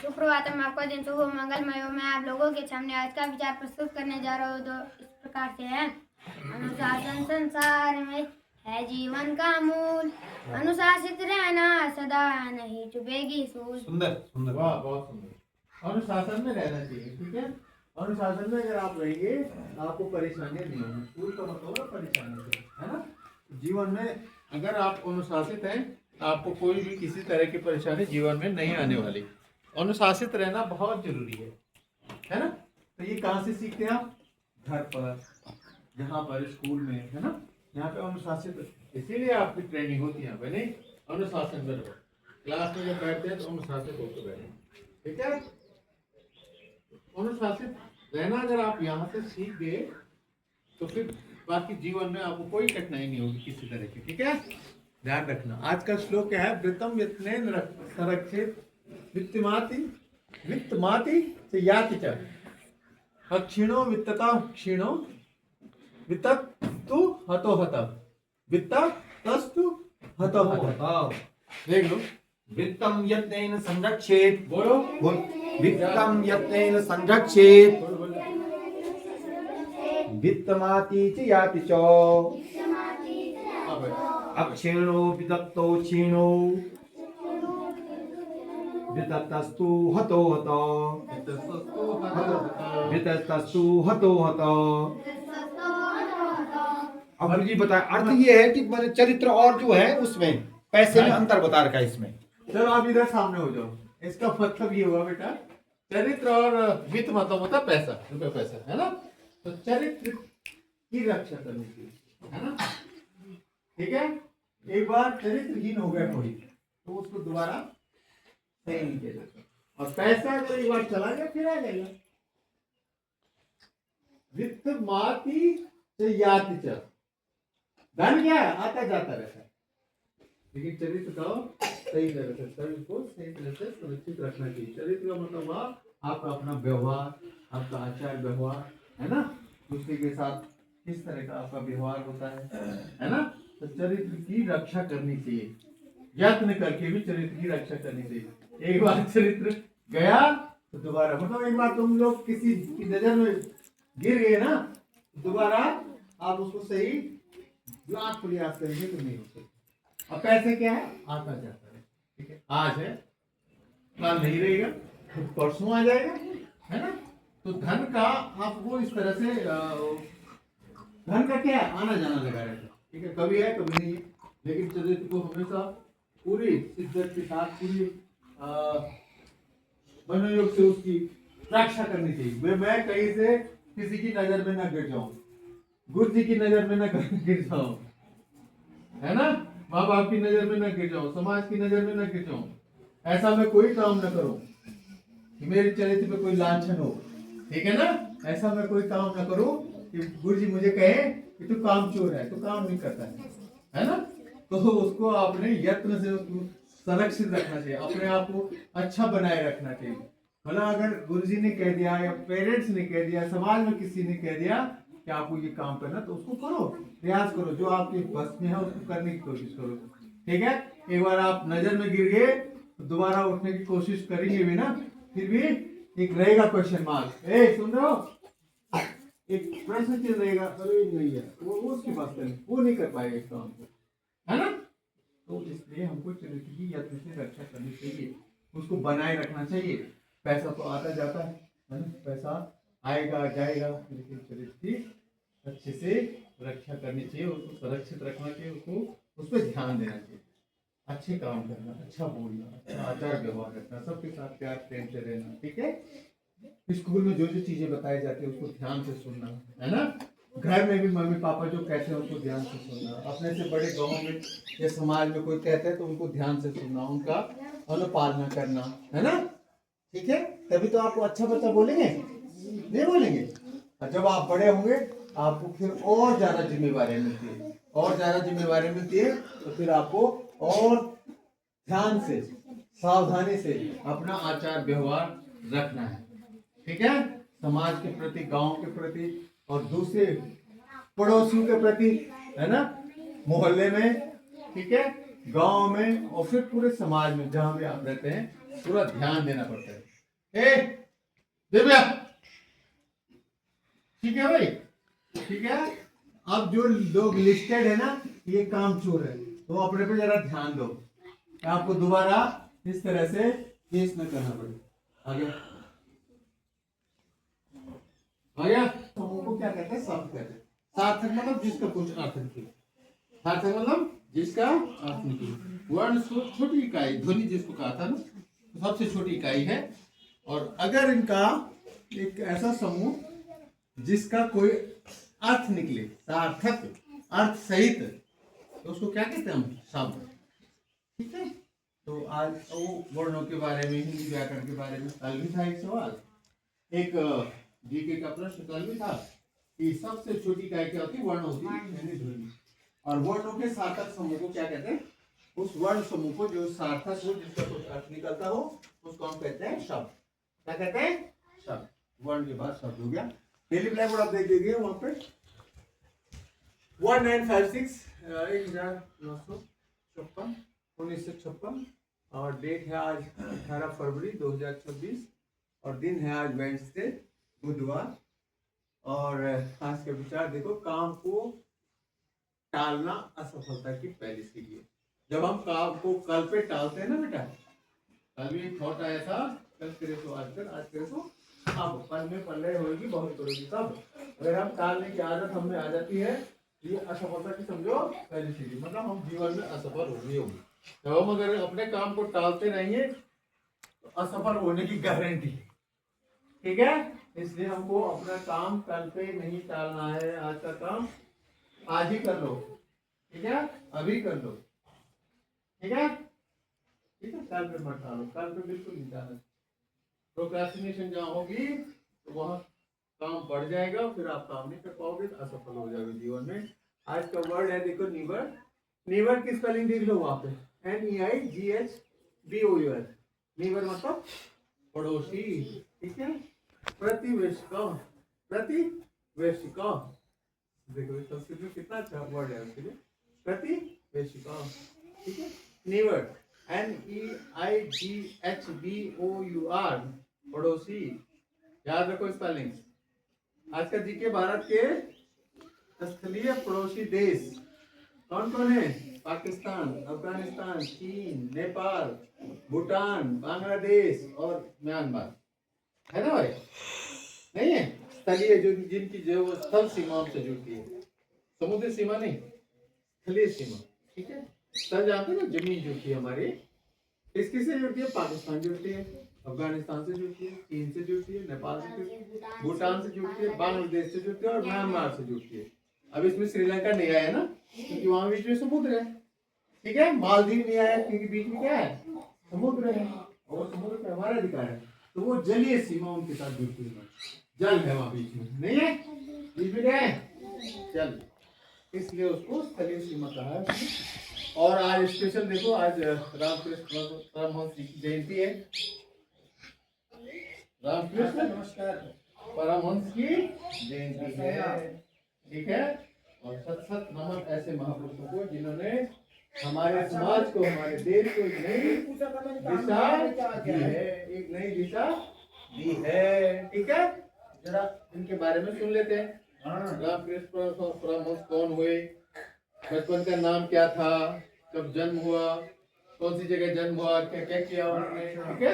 सुप्रभातम, आपका दिन शुभ हो, मंगलमय हो। मैं आप लोगों के सामने आज का विचार प्रस्तुत करने जा रहा हूँ। तो इस प्रकार से है। अनुशासन संसार में है जीवन का मूल, अनुशासित रहना सदा, नहीं चुभेगी सूझ। सुंदर सुंदर, वाह बहुत सुंदर। अनुशासन में रहना चाहिए, ठीक है। अनुशासन में अगर आप रहेंगे आपको परेशानी नहीं होगी। स्कूल का मतलब है परेशानी से, है ना। जीवन में अगर आप अनुशासित हैं आपको कोई भी किसी तरह की परेशानी जीवन में नहीं आने वाली। अनुशासित रहना बहुत जरूरी है ना। तो ये कहाँ से सीखते हैं आप? घर पर, जहाँ पर स्कूल में, है ना। यहाँ पे अनुशासित, इसीलिए आपकी ट्रेनिंग होती है यहाँ पे। नहीं, अनुशासन में रहो। क्लास में जब बैठते हैं तो अनुशासित होकर बैठे, ठीक है। अनुशासित रहना अगर आप यहाँ से सीख गए तो फिर बाकी जीवन में आपको कोई कठिनाई नहीं होगी किसी तरह की, ठीक है। ध्यान रखना। आज का श्लोक क्या है? वृत्तम यत्नेन संरक्षित वित्तमाति वित्तमाति से याति च अक्षीणो वित्तता क्षीणो वित्तस्तु हतो हत वित्तस्तु हतो हत। देख लो, वित्तम यत्नेन संरक्षेत। बोलो वित्तम यत्नेन संरक्षेत। वित्तमाति च याति च अक्षीणो वित्तो क्षीणो वित्तस्तु हतो हतो वित्तस्तु हतो हतो। अब जी बताए अर्थ ये है कि मैंने चरित्र और जो है उसमें पैसे में अंतर बता रखा है इसमें। चलो आप इधर सामने हो जाओ। इसका मतलब ये हुआ बेटा, चरित्र और वित्त मतलब होता है पैसा, रुपया पैसा, है ना। तो चरित्र की रक्षा करनी चाहिए, है ना, ठीक है। एक बार चरित्रहीन हो गया कोई तो उसको दोबारा सही नहीं किया जाता। और पैसा तो एक बार चला गया फिर आ जाएगा। वित्त माति से याति च, धन क्या है? आता जाता रहता है, लेकिन चरित्र का सही तरह से, शरीर को सही तरह से सुरक्षित रखना चाहिए। चरित्र का मतलब हुआ आपका अपना व्यवहार, आपका आचार व्यवहार, है ना। दूसरे के साथ किस तरह का आपका व्यवहार होता है ना। तो चरित्र की रक्षा करनी चाहिए, यत्न करके भी चरित्र की रक्षा करनी चाहिए। एक बार चरित्र गया तो दोबारा, मतलब एक बार तुम लोग किसी की नजर में गिर गए ना, दोबारा आप उसको सही लाख प्रयास करेंगे तो नहीं हो सकता। अब पैसे क्या है? आता जाता है, ठीक है। आज है, कल नहीं रहेगा, परसों आ जाएगा, है ना। तो धन का आपको इस तरह से धन का क्या है? आना जाना लगा रहता है, ठीक है। कभी है कभी नहीं है, लेकिन चरित्र को हमेशा पूरी शिद्दत के साथ, पूरी मनोयोग से उसकी रक्षा करनी चाहिए। मैं कहीं से किसी की नजर में ना गिर जाऊं, गुरु जी की नजर में ना गिर जाऊं, है ना, माँ बाप की नजर में न गिर जाऊं, समाज की नजर में न गिर जाऊं। ऐसा मैं कोई काम न करूं कि मेरे चरित्र पे कोई लांछन हो, ठीक है ना। ऐसा मैं कोई काम न करूं कि गुरु जी मुझे कहे कि तू काम चोर है, तू काम नहीं करता है ना। तो उसको आपने यत्न से उसको संरक्षित रखना चाहिए, अपने आप को अच्छा बनाए रखना चाहिए। भला अगर गुरु जी ने कह दिया या पेरेंट्स ने कह दिया, समाज में किसी ने कह दिया कि आपको ये काम करना, तो उसको करो, प्रयास करो, जो आपके बस में है उसको करने की कोशिश करो, ठीक है। एक बार आप नजर में गिर गए तो दोबारा उठने की कोशिश करेंगे भी ना, फिर भी एक रहेगा क्वेश्चन मार्क। सुन रहे हो, एक प्रश्न चिन्ह रहेगा, अरे नहीं है वो उसकी बात करें, वो नहीं कर पाएगा इस काम को, है ना। तो इसलिए हमको चरित्र की यत्न से रक्षा करनी चाहिए, उसको बनाए रखना चाहिए। पैसा तो आता जाता है ना, पैसा आएगा जाएगा, लेकिन चरित्र की अच्छे से रक्षा करनी चाहिए, उसको सुरक्षित रखना चाहिए, उसको उस पर ध्यान देना चाहिए। अच्छे काम करना, अच्छा बोलना, अच्छा आचार व्यवहार रखना, सबके साथ प्यार प्रेम से रहना, ठीक है। स्कूल में जो जो चीजें बताई जाती है उसको ध्यान से सुनना, है ना। घर में भी मम्मी पापा जो कहते हैं उसको ध्यान से सुनना, अपने से बड़े गाँव में या समाज में कोई कहते हैं तो उनको ध्यान से सुनना, उनका अनुपालना करना, है ना, ठीक है। तभी तो आपको अच्छा बच्चा बोलेंगे, नहीं बोलेंगे। और जब आप बड़े होंगे आपको फिर और ज्यादा जिम्मेवारी मिलती है, और ज्यादा जिम्मेवारी मिलती है, तो फिर आपको और ध्यान से, सावधानी से अपना आचार व्यवहार रखना है, ठीक है। समाज के प्रति, गांव के प्रति और दूसरे पड़ोसियों के प्रति, है ना, मोहल्ले में, ठीक है, गांव में और फिर पूरे समाज में जहां भी आप रहते हैं, पूरा ध्यान देना पड़ता है। ए दिव्या, ठीक है भाई, ठीक है। अब जो लोग लिस्टेड है ना, ये काम चोर है, तो अपने पे जरा ध्यान दो, आपको दोबारा इस तरह से केस न करना पड़े। आगे आ गया। समूह को क्या कहते हैं? शब्द कहते हैं। सार्थक मतलब जिसका कुछ अर्थ निकले, सार्थक मतलब जिसका अर्थ निकले। वर्ण छोटी इकाई, ध्वनि जिसको कहा था ना, तो सबसे छोटी इकाई है। और अगर इनका एक ऐसा समूह जिसका कोई अर्थ निकले, सार्थक अर्थ सहित, तो उसको क्या कहते हैं हम? शब्द। ठीक है। तो आज वो वर्णों के बारे में, हिंदी व्याकरण के बारे में कल भी था एक सवाल, एक जीके का प्रश्न कल भी था कि सबसे छोटी इकाई क्या होती है? वर्ण होती है, यानी ध्वनि। और वर्णों के सार्थक समूह को क्या कहते हैं? उस वर्ण समूह को जो सार्थक हो, जिसका कुछ अर्थ निकलता हो, उसको हम कहते हैं शब्द। क्या कहते हैं? शब्द। वर्ण के बाद शब्द हो गया। डेली ब्लैक बोर्ड आप देख लीजिए वहां पे 1956 1956 और डेट है आज 18 फरवरी 2026 और दिन है आज वेडनेसडे, बुधवार। और आज का विचार देखो, काम को टालना असफलता की पहली सीढ़ी है। जब हम काम को कल पे टालते हैं ना बेटा, कल भी थॉट आया था, कल करे तो आज कर, आज करे तो अब, कल में पल्ले होगी बहुत करोगी तब। अगर हम टालने की आदत हमें आ जाती है, ये असफलता की समझो पहली सीढ़ी, मतलब हम जीवन में असफल होंगे। जब हम अगर अपने काम को टालते रहेंगे तो असफल होने की गारंटी। ठीक है, इसलिए हमको अपना काम कल पे नहीं टालना है। आज का काम आज ही कर लो, ठीक है, अभी कर लो, ठीक है, ठीक है। कल पे मत टालो, कल पे बिल्कुल नहीं टालना। प्रोक्रेस्टिनेशन जहाँ होगी तो वहाँ काम बढ़ जाएगा, फिर आप काम नहीं कर पाओगे, असफल हो जाओगे जीवन में। आज का वर्ड है देखो, नीवर। नीवर की स्पेलिंग देख लो वहां पे, NEIGHBOUR। नीवर मतलब पड़ोसी, ठीक है। प्रतिवेशिका, प्रतिवेशिका, देखो संस्कृत में कितना अच्छा वर्ड है उसके लिए, प्रतिवेशिका, ठीक है। नीवर NEIGHBOUR, पड़ोसी। याद रखो स्पेलिंग। आज का जीके, भारत के स्थलीय पड़ोसी देश कौन कौन है? पाकिस्तान, अफगानिस्तान, चीन, नेपाल, भूटान, बांग्लादेश और म्यांमार, है ना भाई? नहीं है? स्थलीय जो जिनकी जो स्थल सीमाओं से जुड़ती है, समुद्री सीमा नहीं, स्थलीय सीमा, ठीक है। स्थल जानते हैं ना, जमीन जुड़ती है हमारी, किससे जुड़ती है? पाकिस्तान जुड़ती है, अफगानिस्तान से जुड़ती है, चीन से जुड़ती है, नेपाल से जुड़ती है, भूटान से जुड़ती है, बांग्लादेश से जुड़ती है और म्यांमार से जुड़ती है। अब इसमें श्रीलंका नहीं आया ना, क्योंकि वहां बीच में समुद्र है, ठीक है। मालदीव नहीं आया क्योंकि बीच में क्या है? समुद्र है, और समुद्र पे हमारा अधिकार है, तो वो जलीय सीमा उनके साथ जुड़ती है। जल है वहां बीच में, नहीं है? बीच में क्या है? जल, इसलिए उसको स्थलीय सीमा कहा है। और आज स्पेशल देखो, आज रामकृष्ण परमहंस जी की जयंती है। रामकृष्ण परमहंस की जयंती है, ठीक है। और सत सत नमन ऐसे महापुरुषों को जिन्होंने हमारे समाज को, हमारे देश को एक नई दिशा दी है, एक नई दिशा दी है, ठीक है। जरा इनके बारे में सुन लेते हैं। रामकृष्ण परमहंस कौन हुए, बचपन का नाम क्या था, कब जन्म हुआ, कौन सी जगह जन्म हुआ, क्या क्या किया उन्होंने, ठीक है।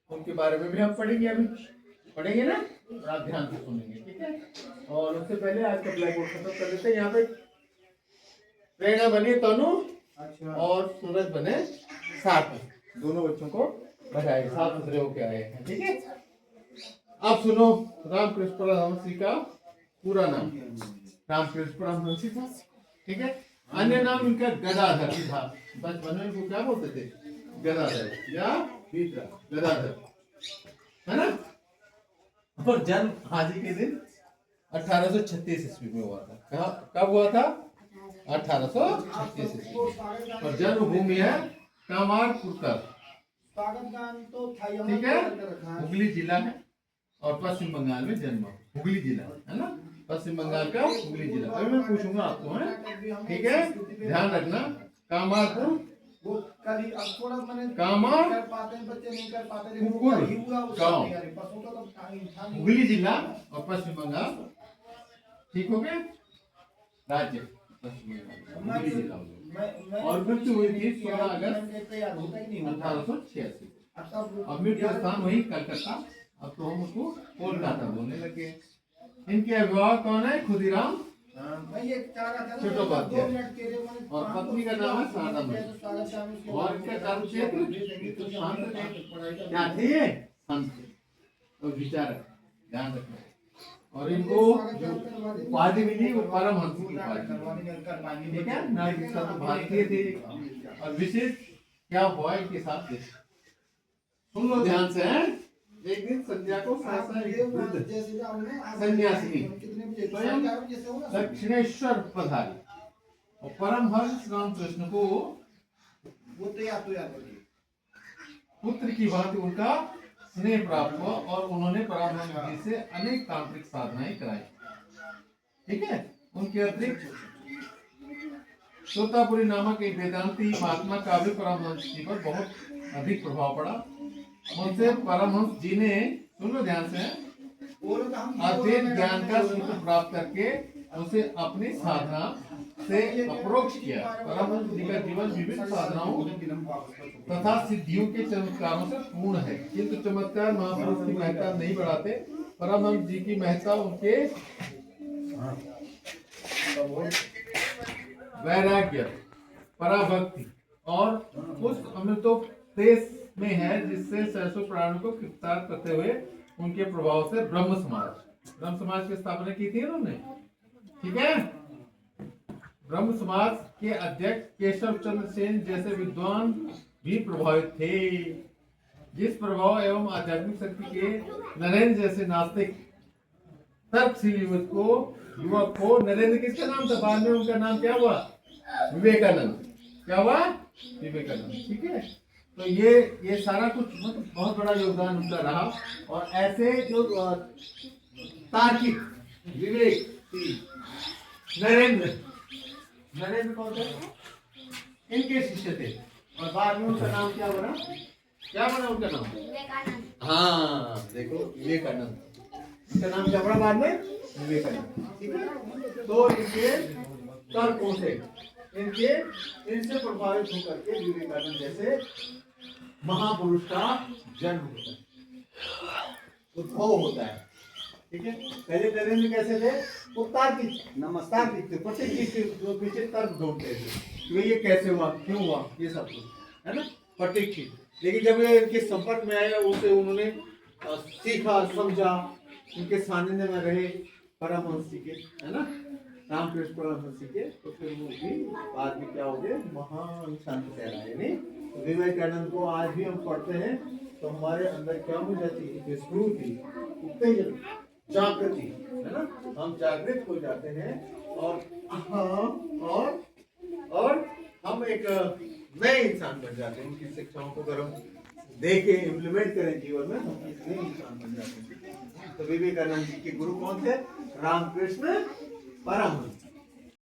उनके बारे में भी हम पढ़ेंगे, अभी पढ़ेंगे ना, और आप ध्यान से सुनेंगे, ठीक है। और उससे पहले आज का ब्लैक बोर्ड खत्म कर देते हैं। यहाँ पे प्रेरणा बने तनु और सूरज बने सार्थक, दोनों बच्चों को बधाई, साफ सुथरे होके आए हैं, ठीक है। अब सुनो रामकृष्ण परमहंस जी का पूरा नाम, रामकृष्ण परमहंस था, ठीक है। अन्य नाम इनका गदाधर था, बचपन में इनको क्या बोलते थे? गदाधर या भीतरा, गदाधर, है ना। और जन्म आज ही के दिन 1836 ईस्वी में हुआ था। कब हुआ था? 1836 ईस्वी। और जन्मभूमि है कामारपुरकर, ठीक है, हुगली जिला है, और पश्चिम बंगाल में जन्म, हुगली जिला है ना, पश्चिम बंगाल का हुगली जिला। अभी मैं पूछूंगा आपको, है, ठीक है, ध्यान रखना। कामारपुर वो कल ही अब थोड़ा मैंने कामा कर पाते हैं बच्चे नहीं कर पाते लेकिन कुकुर, वो ही हुआ उसका गाँव। तैयारी परसों का तो था नहीं। हुगली जिला और पश्चिम बंगाल, ठीक हो गया, राज्य पश्चिम बंगाल, हुगली जिला हो गया। और मृत्यु हुई थी 16 अगस्त तैयार होता ही नहीं होता 1886। अब अब मृत्यु स्थान वही कलकत्ता, अब तो हम उसको कोलकाता बोलने लगे। इनके अभिभावक कौन है? खुदीराम मैं ये चाह रहा था ना चट्टोपाध्याय। 2 मिनट के लिए मैंने और पत्नी का नाम है शारदा माई। और इनका कार्यक्षेत्र तो शांत थे। क्या थे ये? संत थे और विचारक, ध्यान रखना। और इनको जो उपाधि मिली वो परमहंस की उपाधि, ठीक है ना? इसका तो भारतीय थे। और विशेष क्या हुआ इनके साथ, सुन लो ध्यान से, हैं? एक दिन संध्या को सहसा एक वृद्ध सन्यासिनी स्वयं दक्षिणेश्वर पधारी और परमहंस रामकृष्ण को वो तैयार पुत्र की भांति उनका स्नेह प्राप्त हुआ और उन्होंने परमहंस जी से अनेक तांत्रिक साधनाएं कराई। ठीक है, उनके अतिरिक्त तोतापुरी नामक एक वेदांती महात्मा का भी परमहंस जी पर बहुत अधिक प्रभाव पड़ा। उनसे परमहंस जी ने, सुन लो ध्यान से, अद्वैत ज्ञान का सूत्र प्राप्त करके उसे अपनी साधना से अप्रोक्ष किया। परमहंस जी का जीवन विभिन्न साधनाओं तथा सिद्धियों के चमत्कारों से पूर्ण है, किंतु चमत्कार महापुरुष की महत्ता नहीं बढ़ाते। परमहंस जी की महत्ता उनके वैराग्य, पराभक्ति और उस अमृतोपदेश में है जिससे सरसों प्राणों को गिरफ्तार करते हुए उनके प्रभाव से ब्रह्म समाज की स्थापना की थी उन्होंने। ठीक है, ब्रह्म समाज के अध्यक्ष केशव चंद्र सेन जैसे विद्वान भी प्रभावित थे। जिस प्रभाव एवं आध्यात्मिक शक्ति के नरेंद्र जैसे नास्तिक तर्कशील युवक को नरेंद्र किसका नाम था? बाद में उनका नाम क्या हुआ? विवेकानंद। क्या हुआ? विवेकानंद। ठीक है, तो ये सारा कुछ मतलब बहुत बड़ा योगदान उनका रहा। और ऐसे जो तार्किक विवेक नरेंद्र कौन थे? इनके शिष्य थे। और बाद में उनका नाम क्या बना? क्या बना उनका नाम? विवेकानंद। हाँ देखो, विवेकानंद। इनका नाम क्या पड़ा बाद में? विवेकानंद। ठीक है, तो इनके तर्कों से इनसे प्रभावित होकर के विवेकानंद जैसे महापुरुष का जन्म होता है, उद्भव होता है। ठीक है, पहले नरेंद्र कैसे थे? वो तार्किक थे, प्रत्येक चीज जो पीछे तर्क ढूंढते थे कि ये कैसे हुआ, क्यों हुआ, ये सब कुछ है ना, प्रत्येक चीज। लेकिन जब ये इनके संपर्क में आए, उसे उन्होंने सीखा, समझा, उनके सानिध्य में रहे परमहंस जी के, है ना, रामकृष्ण परमहंस जी के, तो फिर वो भी बाद में क्या हो गए? महान संत कहलाए। नहीं, विवेकानंद को आज भी हम पढ़ते हैं तो हमारे अंदर क्या हो जाती है? स्फूर्ति, उत्तेजन, जागृति, है ना, हम जागृत हो जाते हैं। और हम एक नए इंसान बन जाते हैं। उनकी शिक्षाओं को अगर हम देखें, इम्प्लीमेंट करें जीवन में, हम एक नए इंसान बन जाते हैं। तो विवेकानंद जी के गुरु कौन थे? रामकृष्ण परमहंस।